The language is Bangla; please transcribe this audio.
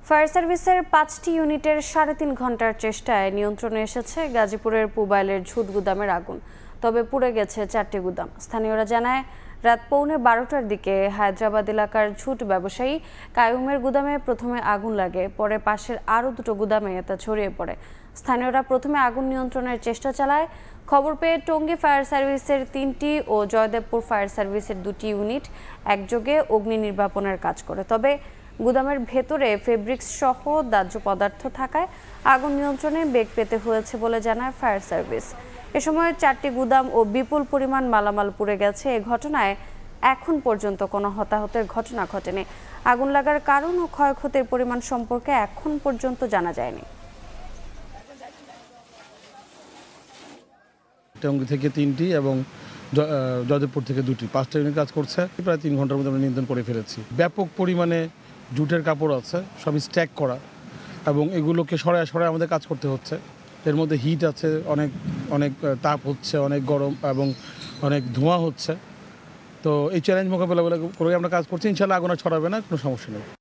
ফায়ার সার্ভিসের ৫টি ইউনিটের ৩.৫ ঘন্টার চেষ্টায় নিয়ন্ত্রণে এসেছে গাজীপুরের পুবাইলের ঝুট গুদামের আগুন। তবে পুড়ে গেছে ৪টি গুদাম। স্থানীয়রা জানায়, রাত ১:৩০টার দিকে হায়দ্রাবাদ এলাকার ঝুট ব্যবসায়ী কায়ুমের গুদামে প্রথমে আগুন লাগে, পরে পাশের আরও দুটো গুদামে তা ছড়িয়ে পড়ে। স্থানীয়রা প্রথমে আগুন নিয়ন্ত্রণের চেষ্টা চালায়। খবর পেয়ে টঙ্গী ফায়ার সার্ভিসের ৩টি ও জয়দেবপুর ফায়ার সার্ভিসের ২টি ইউনিট একযোগে অগ্নি নির্বাপনের কাজ করে। তবে গুদামের ভেতরে ফেব্রিক্স সহ দাহ্য পদার্থ থাকায় আগুন নিয়ন্ত্রণে বেগ পেতে হয়েছে বলে জানায় ফায়ার সার্ভিস। এ সময় ৪টি গুদাম ও বিপুল পরিমাণ মালামাল পুড়ে গেছে। এ ঘটনায় এখন পর্যন্ত কোনো হতাহতের ঘটনা ঘটেনি। আগুন লাগার কারণ ও ক্ষয়ক্ষতির পরিমাণ সম্পর্কে এখন পর্যন্ত জানা যায়নি। টঙ্গী থেকে ৩টি এবং জয়দেবপুর থেকে ২টি, ৫টা ইউনিট কাজ করছে। প্রায় ৩ ঘন্টার মধ্যে আমরা নিয়ন্ত্রণ করে ফেলেছি। ব্যাপক পরিমাণে জুটের কাপড় আছে, সবই স্ট্যাক করা, এবং এগুলোকে সরায় সরায় আমাদের কাজ করতে হচ্ছে। এর মধ্যে হিট আছে, অনেক অনেক তাপ হচ্ছে, অনেক গরম এবং অনেক ধোঁয়া হচ্ছে। তো এই চ্যালেঞ্জ মোকাবেলা করে আমরা কাজ করছি। ইনশাআল্লাহ আগুন ছড়াবে না, কোনো সমস্যা নেই।